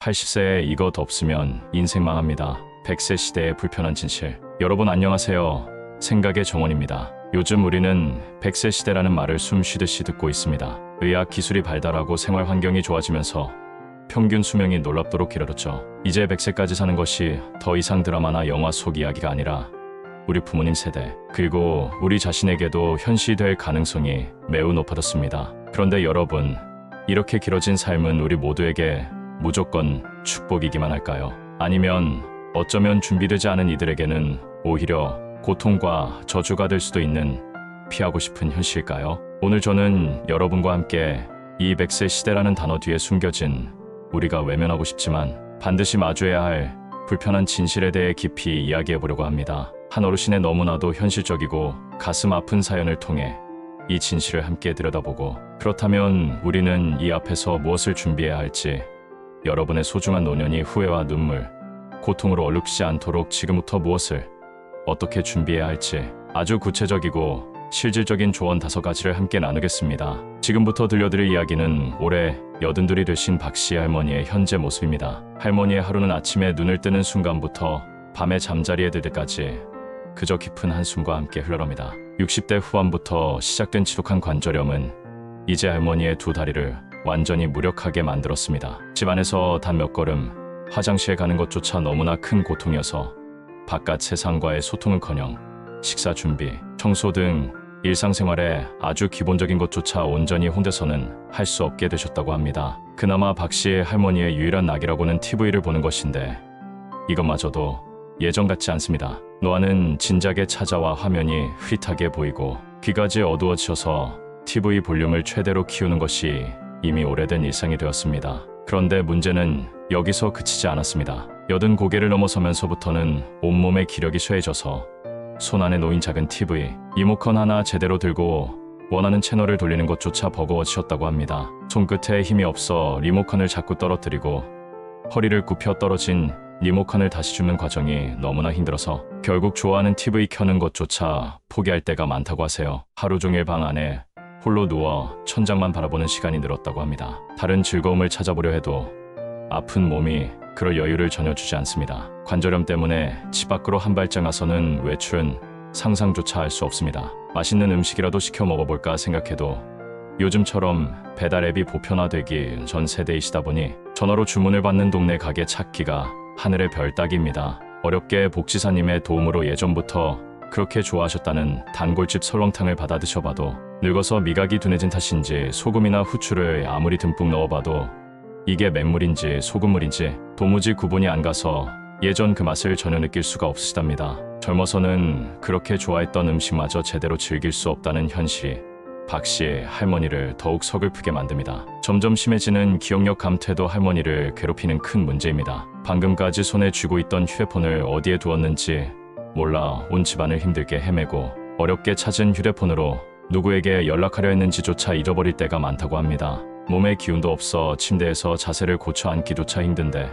80세에 이것 없으면 인생 망합니다. 100세 시대의 불편한 진실. 여러분 안녕하세요. 생각의 정원입니다. 요즘 우리는 100세 시대라는 말을 숨 쉬듯이 듣고 있습니다. 의학 기술이 발달하고 생활 환경이 좋아지면서 평균 수명이 놀랍도록 길어졌죠. 이제 100세까지 사는 것이 더 이상 드라마나 영화 속 이야기가 아니라 우리 부모님 세대, 그리고 우리 자신에게도 현실될 가능성이 매우 높아졌습니다. 그런데 여러분, 이렇게 길어진 삶은 우리 모두에게 무조건 축복이기만 할까요? 아니면 어쩌면 준비되지 않은 이들에게는 오히려 고통과 저주가 될 수도 있는 피하고 싶은 현실일까요? 오늘 저는 여러분과 함께 이 100세 시대라는 단어 뒤에 숨겨진 우리가 외면하고 싶지만 반드시 마주해야 할 불편한 진실에 대해 깊이 이야기해 보려고 합니다. 한 어르신의 너무나도 현실적이고 가슴 아픈 사연을 통해 이 진실을 함께 들여다보고, 그렇다면 우리는 이 앞에서 무엇을 준비해야 할지, 여러분의 소중한 노년이 후회와 눈물, 고통으로 얼룩지지 않도록 지금부터 무엇을 어떻게 준비해야 할지 아주 구체적이고 실질적인 조언 5가지를 함께 나누겠습니다. 지금부터 들려드릴 이야기는 올해 82이 되신 박씨 할머니의 현재 모습입니다. 할머니의 하루는 아침에 눈을 뜨는 순간부터 밤에 잠자리에 들 때까지 그저 깊은 한숨과 함께 흘러갑니다. 60대 후반부터 시작된 지독한 관절염은 이제 할머니의 두 다리를 완전히 무력하게 만들었습니다. 집안에서 단 몇 걸음 화장실에 가는 것조차 너무나 큰 고통이어서 바깥 세상과의 소통은커녕 식사 준비, 청소 등 일상생활에 아주 기본적인 것조차 온전히 혼자서는 할 수 없게 되셨다고 합니다. 그나마 박씨 할머니의 유일한 낙이라고는 TV를 보는 것인데 이것마저도 예전 같지 않습니다. 노안은 진작에 찾아와 화면이 흐릿하게 보이고 귀까지 어두워져서 TV 볼륨을 최대로 키우는 것이 이미 오래된 일상이 되었습니다. 그런데 문제는 여기서 그치지 않았습니다. 여든 고개를 넘어서면서부터는 온몸의 기력이 쇠해져서 손안에 놓인 작은 TV, 리모컨 하나 제대로 들고 원하는 채널을 돌리는 것조차 버거워지셨다고 합니다. 손끝에 힘이 없어 리모컨을 자꾸 떨어뜨리고 허리를 굽혀 떨어진 리모컨을 다시 주는 과정이 너무나 힘들어서 결국 좋아하는 TV 켜는 것조차 포기할 때가 많다고 하세요. 하루 종일 방 안에 홀로 누워 천장만 바라보는 시간이 늘었다고 합니다. 다른 즐거움을 찾아보려 해도 아픈 몸이 그럴 여유를 전혀 주지 않습니다. 관절염 때문에 집 밖으로 한 발짝 나서는 외출은 상상조차 할 수 없습니다. 맛있는 음식이라도 시켜 먹어볼까 생각해도 요즘처럼 배달 앱이 보편화되기 전 세대이시다 보니 전화로 주문을 받는 동네 가게 찾기가 하늘의 별 따기입니다. 어렵게 복지사님의 도움으로 예전부터 그렇게 좋아하셨다는 단골집 설렁탕을 받아 드셔봐도 늙어서 미각이 둔해진 탓인지 소금이나 후추를 아무리 듬뿍 넣어봐도 이게 맹물인지 소금물인지 도무지 구분이 안 가서 예전 그 맛을 전혀 느낄 수가 없으시답니다. 젊어서는 그렇게 좋아했던 음식마저 제대로 즐길 수 없다는 현실이 박씨 할머니를 더욱 서글프게 만듭니다. 점점 심해지는 기억력 감퇴도 할머니를 괴롭히는 큰 문제입니다. 방금까지 손에 쥐고 있던 휴대폰을 어디에 두었는지 몰라 온 집안을 힘들게 헤매고 어렵게 찾은 휴대폰으로 누구에게 연락하려 했는지조차 잊어버릴 때가 많다고 합니다. 몸에 기운도 없어 침대에서 자세를 고쳐 앉기조차 힘든데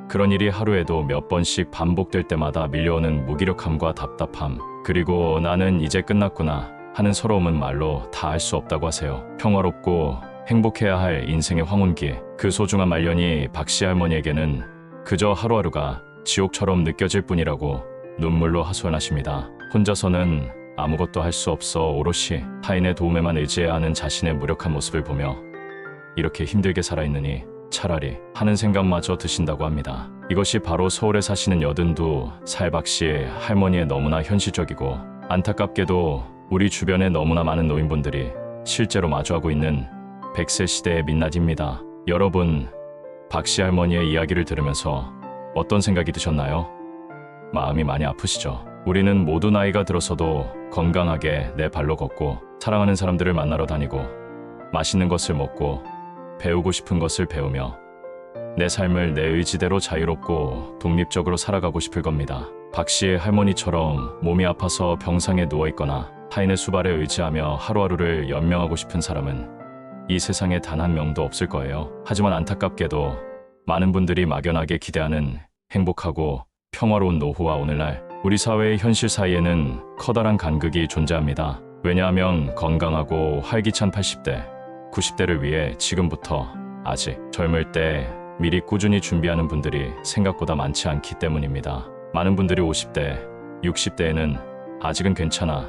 그런 일이 하루에도 몇 번씩 반복될 때마다 밀려오는 무기력함과 답답함, 그리고 나는 이제 끝났구나 하는 서러움은 말로 다 할 수 없다고 하세요. 평화롭고 행복해야 할 인생의 황혼기, 그 소중한 말년이 박씨 할머니에게는 그저 하루하루가 지옥처럼 느껴질 뿐이라고 눈물로 하소연하십니다. 혼자서는 아무것도 할 수 없어 오롯이 타인의 도움에만 의지해야 하는 자신의 무력한 모습을 보며 이렇게 힘들게 살아있느니 차라리 하는 생각마저 드신다고 합니다. 이것이 바로 서울에 사시는 82살 박씨 할머니의 너무나 현실적이고 안타깝게도 우리 주변에 너무나 많은 노인분들이 실제로 마주하고 있는 100세 시대의 민낯입니다. 여러분, 박씨 할머니의 이야기를 들으면서 어떤 생각이 드셨나요? 마음이 많이 아프시죠? 우리는 모두 나이가 들어서도 건강하게 내 발로 걷고 사랑하는 사람들을 만나러 다니고 맛있는 것을 먹고 배우고 싶은 것을 배우며 내 삶을 내 의지대로 자유롭고 독립적으로 살아가고 싶을 겁니다. 박씨 할머니처럼 몸이 아파서 병상에 누워있거나 타인의 수발에 의지하며 하루하루를 연명하고 싶은 사람은 이 세상에 단 한 명도 없을 거예요. 하지만 안타깝게도 많은 분들이 막연하게 기대하는 행복하고 평화로운 노후와 오늘날 우리 사회의 현실 사이에는 커다란 간극이 존재합니다. 왜냐하면 건강하고 활기찬 80대, 90대를 위해 지금부터 아직 젊을 때 미리 꾸준히 준비하는 분들이 생각보다 많지 않기 때문입니다. 많은 분들이 50대, 60대에는 아직은 괜찮아,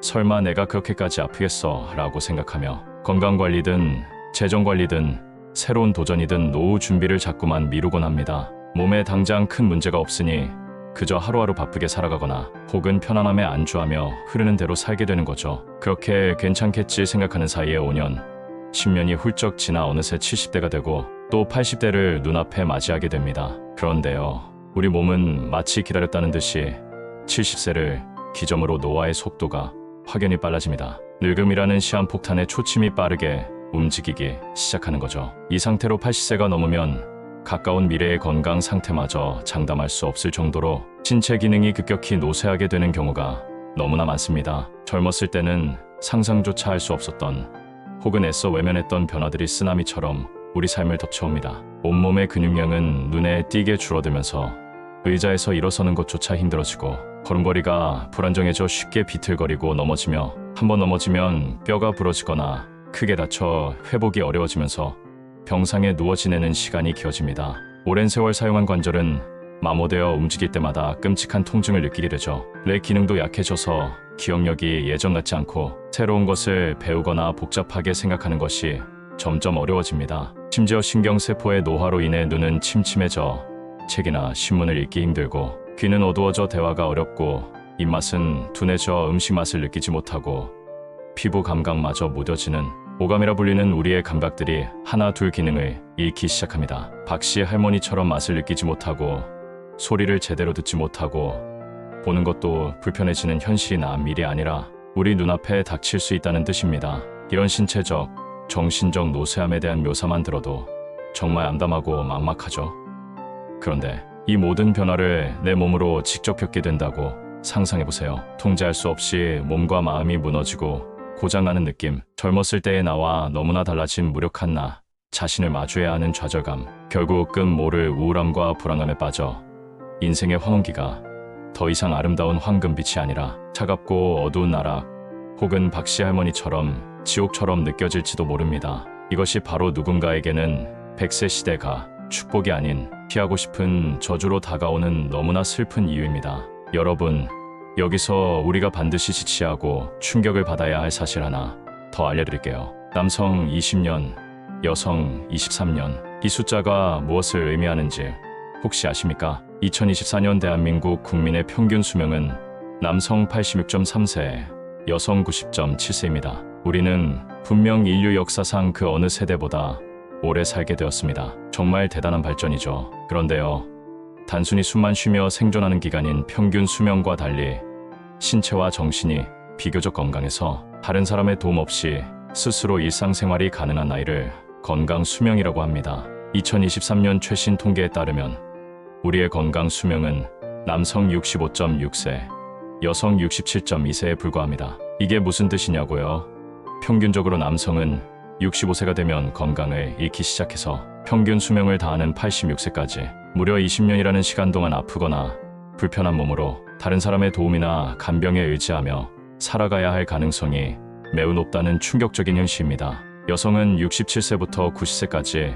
설마 내가 그렇게까지 아프겠어 라고 생각하며 건강관리든 재정관리든 새로운 도전이든 노후 준비를 자꾸만 미루곤 합니다. 몸에 당장 큰 문제가 없으니 그저 하루하루 바쁘게 살아가거나 혹은 편안함에 안주하며 흐르는 대로 살게 되는 거죠. 그렇게 괜찮겠지 생각하는 사이에 5년, 10년이 훌쩍 지나 어느새 70대가 되고 또 80대를 눈앞에 맞이하게 됩니다. 그런데요, 우리 몸은 마치 기다렸다는 듯이 70세를 기점으로 노화의 속도가 확연히 빨라집니다. 늙음이라는 시한폭탄의 초침이 빠르게 움직이기 시작하는 거죠. 이 상태로 80세가 넘으면 가까운 미래의 건강 상태마저 장담할 수 없을 정도로 신체 기능이 급격히 노쇠하게 되는 경우가 너무나 많습니다. 젊었을 때는 상상조차 할 수 없었던 혹은 애써 외면했던 변화들이 쓰나미처럼 우리 삶을 덮쳐옵니다. 온몸의 근육량은 눈에 띄게 줄어들면서 의자에서 일어서는 것조차 힘들어지고 걸음걸이가 불안정해져 쉽게 비틀거리고 넘어지며 한번 넘어지면 뼈가 부러지거나 크게 다쳐 회복이 어려워지면서 병상에 누워 지내는 시간이 길어집니다. 오랜 세월 사용한 관절은 마모되어 움직일 때마다 끔찍한 통증을 느끼게 되죠. 뇌 기능도 약해져서 기억력이 예전 같지 않고 새로운 것을 배우거나 복잡하게 생각하는 것이 점점 어려워집니다. 심지어 신경세포의 노화로 인해 눈은 침침해져 책이나 신문을 읽기 힘들고 귀는 어두워져 대화가 어렵고 입맛은 둔해져 음식 맛을 느끼지 못하고 피부 감각마저 무뎌지는 오감이라 불리는 우리의 감각들이 하나 둘 기능을 잃기 시작합니다. 박씨 할머니처럼 맛을 느끼지 못하고 소리를 제대로 듣지 못하고 보는 것도 불편해지는 현실이나 미래 아니라 우리 눈앞에 닥칠 수 있다는 뜻입니다. 이런 신체적, 정신적 노쇠함에 대한 묘사만 들어도 정말 암담하고 막막하죠. 그런데 이 모든 변화를 내 몸으로 직접 겪게 된다고 상상해보세요. 통제할 수 없이 몸과 마음이 무너지고 고장나는 느낌, 젊었을 때의 나와 너무나 달라진 무력한 나, 자신을 마주해야 하는 좌절감, 결국 끝 모를 우울함과 불안감에 빠져 인생의 황혼기가 더 이상 아름다운 황금빛이 아니라 차갑고 어두운 나락 혹은 박씨 할머니처럼 지옥처럼 느껴질지도 모릅니다. 이것이 바로 누군가에게는 100세 시대가 축복이 아닌 피하고 싶은 저주로 다가오는 너무나 슬픈 이유입니다. 여러분, 여기서 우리가 반드시 지치하고 충격을 받아야 할 사실 하나 더 알려드릴게요. 남성 20년, 여성 23년. 이 숫자가 무엇을 의미하는지 혹시 아십니까? 2024년 대한민국 국민의 평균 수명은 남성 86.3세, 여성 90.7세입니다. 우리는 분명 인류 역사상 그 어느 세대보다 오래 살게 되었습니다. 정말 대단한 발전이죠. 그런데요, 단순히 숨만 쉬며 생존하는 기간인 평균 수명과 달리 신체와 정신이 비교적 건강해서 다른 사람의 도움 없이 스스로 일상생활이 가능한 나이를 건강 수명이라고 합니다. 2023년 최신 통계에 따르면 우리의 건강 수명은 남성 65.6세, 여성 67.2세에 불과합니다. 이게 무슨 뜻이냐고요? 평균적으로 남성은 65세가 되면 건강을 잃기 시작해서 평균 수명을 다하는 86세까지 무려 20년이라는 시간 동안 아프거나 불편한 몸으로 다른 사람의 도움이나 간병에 의지하며 살아가야 할 가능성이 매우 높다는 충격적인 현실입니다. 여성은 67세부터 90세까지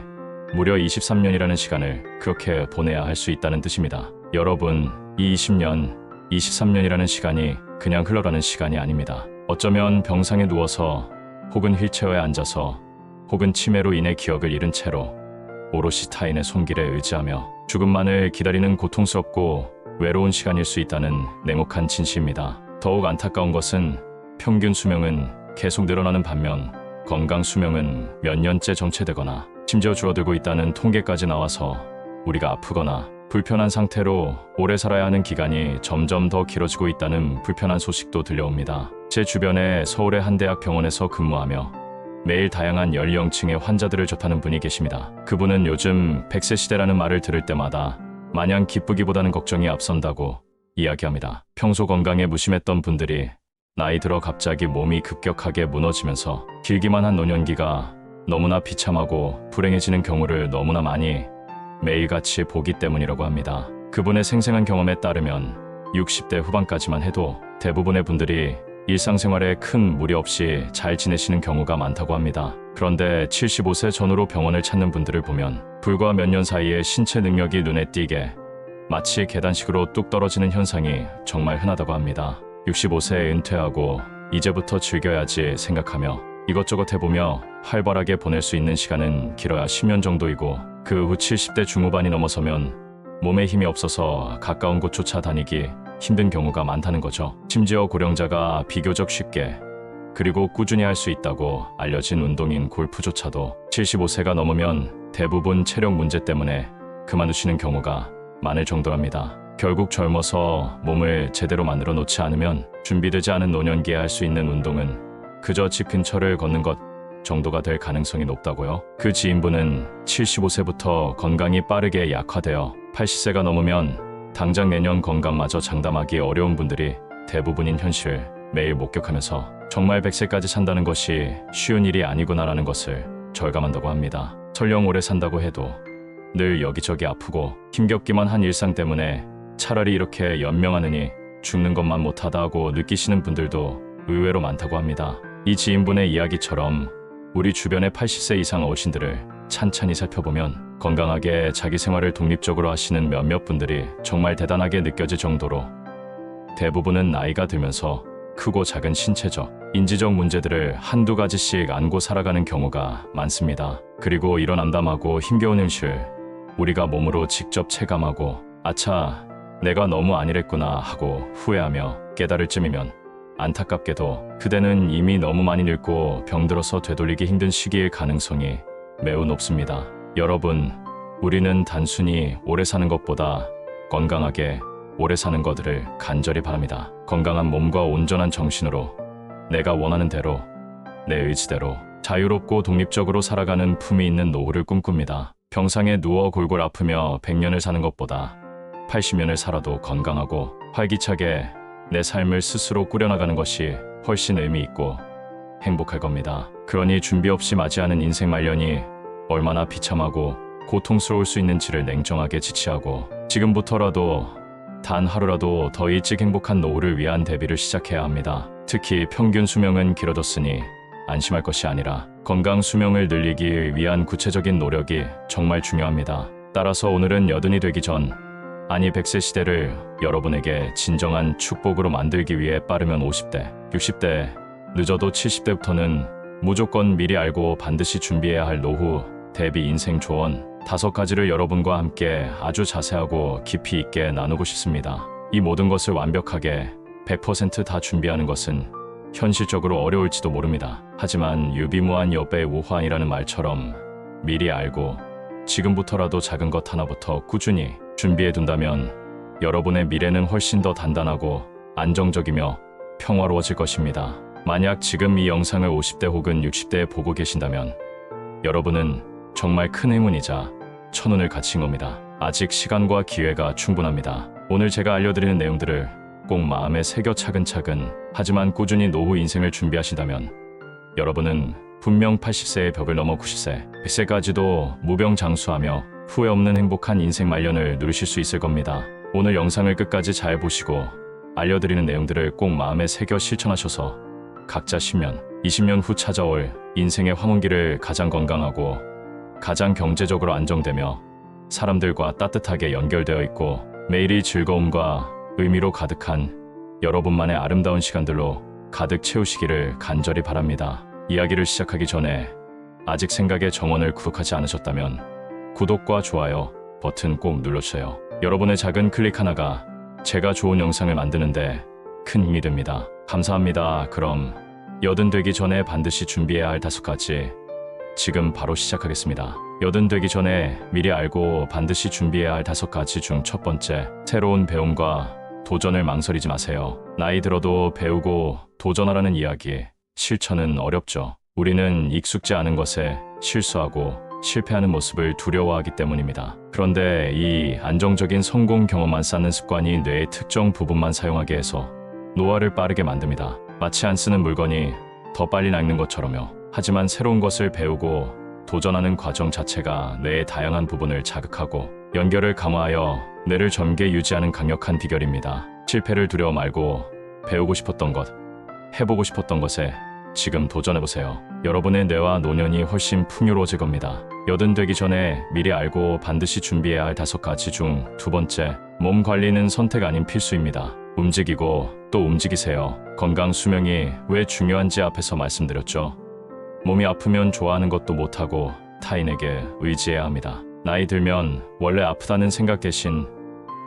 무려 23년이라는 시간을 그렇게 보내야 할 수 있다는 뜻입니다. 여러분, 이 20년, 23년이라는 시간이 그냥 흘러가는 시간이 아닙니다. 어쩌면 병상에 누워서 혹은 휠체어에 앉아서 혹은 치매로 인해 기억을 잃은 채로 오롯이 타인의 손길에 의지하며 죽음만을 기다리는 고통스럽고 외로운 시간일 수 있다는 냉혹한 진실입니다. 더욱 안타까운 것은 평균 수명은 계속 늘어나는 반면 건강 수명은 몇 년째 정체되거나 심지어 줄어들고 있다는 통계까지 나와서 우리가 아프거나 불편한 상태로 오래 살아야 하는 기간이 점점 더 길어지고 있다는 불편한 소식도 들려옵니다. 제 주변에 서울의 한 대학 병원에서 근무하며 매일 다양한 연령층의 환자들을 접하는 분이 계십니다. 그분은 요즘 100세 시대라는 말을 들을 때마다 마냥 기쁘기보다는 걱정이 앞선다고 이야기합니다. 평소 건강에 무심했던 분들이 나이 들어 갑자기 몸이 급격하게 무너지면서 길기만 한 노년기가 너무나 비참하고 불행해지는 경우를 너무나 많이 매일같이 보기 때문이라고 합니다. 그분의 생생한 경험에 따르면 60대 후반까지만 해도 대부분의 분들이 일상생활에 큰 무리 없이 잘 지내시는 경우가 많다고 합니다. 그런데 75세 전후로 병원을 찾는 분들을 보면 불과 몇 년 사이에 신체 능력이 눈에 띄게 마치 계단식으로 뚝 떨어지는 현상이 정말 흔하다고 합니다. 65세에 은퇴하고 이제부터 즐겨야지 생각하며 이것저것 해보며 활발하게 보낼 수 있는 시간은 길어야 10년 정도이고 그 후 70대 중후반이 넘어서면 몸에 힘이 없어서 가까운 곳조차 다니기 힘든 경우가 많다는 거죠. 심지어 고령자가 비교적 쉽게 그리고 꾸준히 할 수 있다고 알려진 운동인 골프조차도 75세가 넘으면 대부분 체력 문제 때문에 그만두시는 경우가 많을 정도랍니다. 결국 젊어서 몸을 제대로 만들어 놓지 않으면 준비되지 않은 노년기에 할 수 있는 운동은 그저 집 근처를 걷는 것 정도가 될 가능성이 높다고요. 그 지인분은 75세부터 건강이 빠르게 약화되어 80세가 넘으면 당장 내년 건강마저 장담하기 어려운 분들이 대부분인 현실을 매일 목격하면서 정말 100세까지 산다는 것이 쉬운 일이 아니구나라는 것을 절감한다고 합니다. 설령 오래 산다고 해도 늘 여기저기 아프고 힘겹기만 한 일상 때문에 차라리 이렇게 연명하느니 죽는 것만 못하다 하고 느끼시는 분들도 의외로 많다고 합니다. 이 지인분의 이야기처럼 우리 주변의 80세 이상 어르신들을 찬찬히 살펴보면 건강하게 자기 생활을 독립적으로 하시는 몇몇 분들이 정말 대단하게 느껴질 정도로 대부분은 나이가 들면서 크고 작은 신체적, 인지적 문제들을 한두 가지씩 안고 살아가는 경우가 많습니다. 그리고 이런 암담하고 힘겨운 현실 우리가 몸으로 직접 체감하고 아차, 내가 너무 안일했구나 하고 후회하며 깨달을 쯤이면 안타깝게도 그대는 이미 너무 많이 늙고 병들어서 되돌리기 힘든 시기일 가능성이 매우 높습니다. 여러분, 우리는 단순히 오래 사는 것보다 건강하게 오래 사는 것들을 간절히 바랍니다. 건강한 몸과 온전한 정신으로 내가 원하는 대로 내 의지대로 자유롭고 독립적으로 살아가는 품위 있는 노후를 꿈꿉니다. 병상에 누워 골골 아프며 100년을 사는 것보다 80년을 살아도 건강하고 활기차게 내 삶을 스스로 꾸려나가는 것이 훨씬 의미 있고 행복할 겁니다. 그러니 준비 없이 맞이하는 인생 말년이 얼마나 비참하고 고통스러울 수 있는지를 냉정하게 지치하고 지금부터라도 단 하루라도 더 일찍 행복한 노후를 위한 대비를 시작해야 합니다. 특히 평균 수명은 길어졌으니 안심할 것이 아니라 건강 수명을 늘리기 위한 구체적인 노력이 정말 중요합니다. 따라서 오늘은 여든이 되기 전, 아니 100세 시대를 여러분에게 진정한 축복으로 만들기 위해 빠르면 50대, 60대, 늦어도 70대부터는 무조건 미리 알고 반드시 준비해야 할 노후 대비 인생 조언 5가지를 여러분과 함께 아주 자세하고 깊이 있게 나누고 싶습니다. 이 모든 것을 완벽하게 100% 다 준비하는 것은 현실적으로 어려울지도 모릅니다. 하지만 유비무한 여배 우환이라는 말처럼 미리 알고 지금부터라도 작은 것 하나부터 꾸준히 준비해둔다면 여러분의 미래는 훨씬 더 단단하고 안정적이며 평화로워질 것입니다. 만약 지금 이 영상을 50대 혹은 60대에 보고 계신다면 여러분은 정말 큰 행운이자 천운을 갖춘 겁니다. 아직 시간과 기회가 충분합니다. 오늘 제가 알려드리는 내용들을 꼭 마음에 새겨 차근차근 하지만 꾸준히 노후 인생을 준비하신다면 여러분은 분명 80세의 벽을 넘어 90세, 100세까지도 무병장수하며 후회 없는 행복한 인생 말년을 누리실 수 있을 겁니다. 오늘 영상을 끝까지 잘 보시고 알려드리는 내용들을 꼭 마음에 새겨 실천하셔서 각자 10년, 20년 후 찾아올 인생의 황혼기를 가장 건강하고 가장 경제적으로 안정되며 사람들과 따뜻하게 연결되어 있고 매일이 즐거움과 의미로 가득한 여러분만의 아름다운 시간들로 가득 채우시기를 간절히 바랍니다. 이야기를 시작하기 전에 아직 생각의 정원을 구독하지 않으셨다면 구독과 좋아요 버튼 꼭 눌러주세요. 여러분의 작은 클릭 하나가 제가 좋은 영상을 만드는데 큰 힘이 됩니다. 감사합니다. 그럼 여든 되기 전에 반드시 준비해야 할 5가지 지금 바로 시작하겠습니다. 여든 되기 전에 미리 알고 반드시 준비해야 할 5가지 중 첫 번째, 새로운 배움과 도전을 망설이지 마세요. 나이 들어도 배우고 도전하라는 이야기, 실천은 어렵죠. 우리는 익숙지 않은 것에 실수하고 실패하는 모습을 두려워하기 때문입니다. 그런데 이 안정적인 성공 경험만 쌓는 습관이 뇌의 특정 부분만 사용하게 해서 노화를 빠르게 만듭니다. 마치 안 쓰는 물건이 더 빨리 낡는 것처럼요. 하지만 새로운 것을 배우고 도전하는 과정 자체가 뇌의 다양한 부분을 자극하고 연결을 강화하여 뇌를 젊게 유지하는 강력한 비결입니다. 실패를 두려워 말고 배우고 싶었던 것, 해보고 싶었던 것에 지금 도전해보세요. 여러분의 뇌와 노년이 훨씬 풍요로워질 겁니다. 80 되기 전에 미리 알고 반드시 준비해야 할 5가지 중 두 번째, 몸 관리는 선택 아닌 필수입니다. 움직이고 또 움직이세요. 건강 수명이 왜 중요한지 앞에서 말씀드렸죠. 몸이 아프면 좋아하는 것도 못하고 타인에게 의지해야 합니다. 나이 들면 원래 아프다는 생각 대신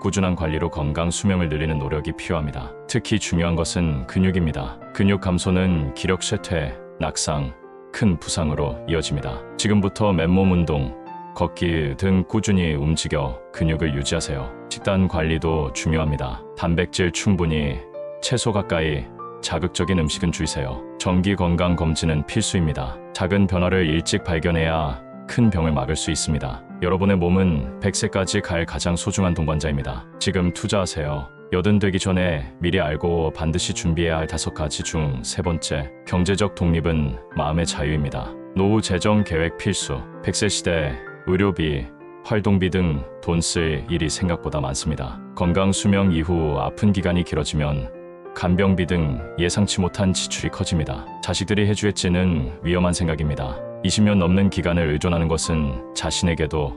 꾸준한 관리로 건강 수명을 늘리는 노력이 필요합니다. 특히 중요한 것은 근육입니다. 근육 감소는 기력 쇠퇴, 낙상, 큰 부상으로 이어집니다. 지금부터 맨몸 운동, 걷기 등 꾸준히 움직여 근육을 유지하세요. 식단 관리도 중요합니다. 단백질 충분히, 채소 가까이, 자극적인 음식은 줄이세요. 정기 건강 검진은 필수입니다. 작은 변화를 일찍 발견해야 큰 병을 막을 수 있습니다. 여러분의 몸은 100세까지 갈 가장 소중한 동반자입니다. 지금 투자하세요. 80 되기 전에 미리 알고 반드시 준비해야 할 5가지 중 세 번째, 경제적 독립은 마음의 자유입니다. 노후 재정 계획 필수. 100세 시대 의료비, 활동비 등 돈 쓸 일이 생각보다 많습니다. 건강 수명 이후 아픈 기간이 길어지면 간병비 등 예상치 못한 지출이 커집니다. 자식들이 해주겠지는 위험한 생각입니다. 20년 넘는 기간을 의존하는 것은 자신에게도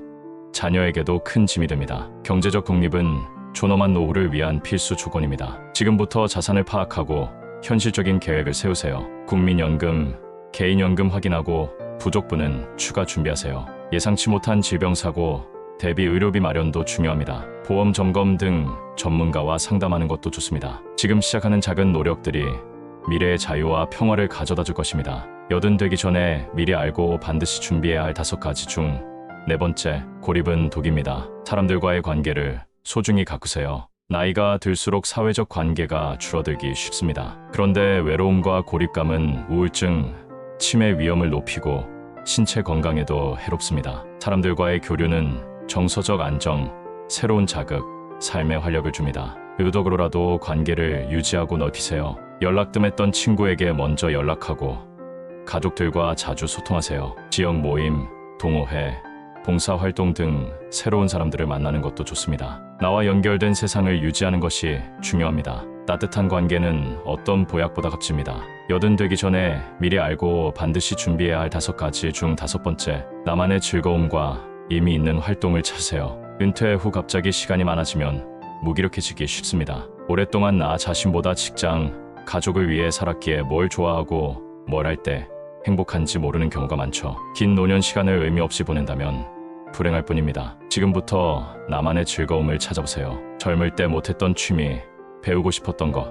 자녀에게도 큰 짐이 됩니다. 경제적 독립은 존엄한 노후를 위한 필수 조건입니다. 지금부터 자산을 파악하고 현실적인 계획을 세우세요. 국민연금, 개인연금 확인하고 부족분은 추가 준비하세요. 예상치 못한 질병사고, 대비 의료비 마련도 중요합니다. 보험 점검 등 전문가와 상담하는 것도 좋습니다. 지금 시작하는 작은 노력들이 미래의 자유와 평화를 가져다 줄 것입니다. 80 되기 전에 미리 알고 반드시 준비해야 할 5가지 중 네 번째, 고립은 독입니다. 사람들과의 관계를 소중히 가꾸세요. 나이가 들수록 사회적 관계가 줄어들기 쉽습니다. 그런데 외로움과 고립감은 우울증, 치매 위험을 높이고 신체 건강에도 해롭습니다. 사람들과의 교류는 정서적 안정, 새로운 자극, 삶의 활력을 줍니다. 의도적으로라도 관계를 유지하고 넓히세요. 연락 뜸했던 친구에게 먼저 연락하고 가족들과 자주 소통하세요. 지역 모임, 동호회, 봉사활동 등 새로운 사람들을 만나는 것도 좋습니다. 나와 연결된 세상을 유지하는 것이 중요합니다. 따뜻한 관계는 어떤 보약보다 값집니다. 80 되기 전에 미리 알고 반드시 준비해야 할 5가지 중 5번째, 나만의 즐거움과 의미 있는 활동을 찾으세요. 은퇴 후 갑자기 시간이 많아지면 무기력해지기 쉽습니다. 오랫동안 나 자신보다 직장, 가족을 위해 살았기에 뭘 좋아하고 뭘 할 때 행복한지 모르는 경우가 많죠. 긴 노년 시간을 의미 없이 보낸다면 불행할 뿐입니다. 지금부터 나만의 즐거움을 찾아보세요. 젊을 때 못했던 취미, 배우고 싶었던 것,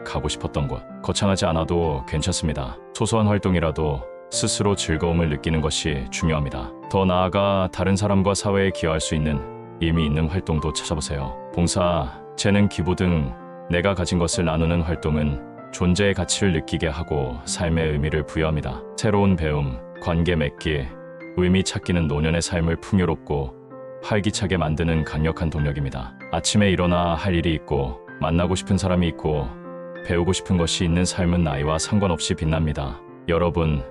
가고 싶었던 곳, 거창하지 않아도 괜찮습니다. 소소한 활동이라도 스스로 즐거움을 느끼는 것이 중요합니다. 더 나아가 다른 사람과 사회에 기여할 수 있는 의미 있는 활동도 찾아보세요. 봉사, 재능 기부 등 내가 가진 것을 나누는 활동은 존재의 가치를 느끼게 하고 삶의 의미를 부여합니다. 새로운 배움, 관계 맺기, 의미 찾기는 노년의 삶을 풍요롭고 활기차게 만드는 강력한 동력입니다. 아침에 일어나 할 일이 있고 만나고 싶은 사람이 있고 배우고 싶은 것이 있는 삶은 나이와 상관없이 빛납니다. 여러분,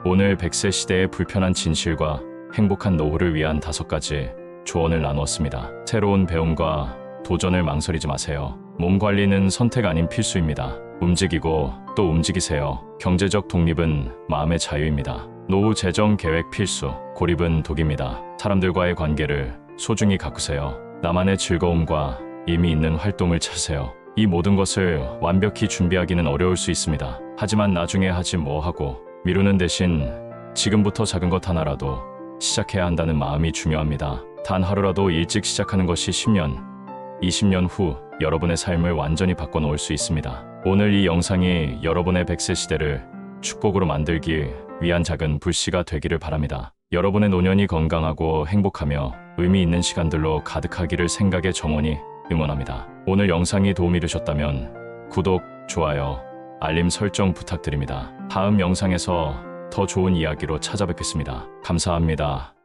오늘 100세 시대의 불편한 진실과 행복한 노후를 위한 5가지 조언을 나누었습니다. 새로운 배움과 도전을 망설이지 마세요. 몸 관리는 선택 아닌 필수입니다. 움직이고 또 움직이세요. 경제적 독립은 마음의 자유입니다. 노후 재정 계획 필수, 고립은 독입니다. 사람들과의 관계를 소중히 가꾸세요. 나만의 즐거움과 의미 있는 활동을 찾으세요. 이 모든 것을 완벽히 준비하기는 어려울 수 있습니다. 하지만 나중에 하지 뭐 하고 미루는 대신 지금부터 작은 것 하나라도 시작해야 한다는 마음이 중요합니다. 단 하루라도 일찍 시작하는 것이 10년, 20년 후 여러분의 삶을 완전히 바꿔놓을 수 있습니다. 오늘 이 영상이 여러분의 100세 시대를 축복으로 만들기 위한 작은 불씨가 되기를 바랍니다. 여러분의 노년이 건강하고 행복하며 의미 있는 시간들로 가득하기를 생각에 정원이 응원합니다. 오늘 영상이 도움이 되셨다면 구독, 좋아요, 알림 설정 부탁드립니다. 다음 영상에서 더 좋은 이야기로 찾아뵙겠습니다. 감사합니다.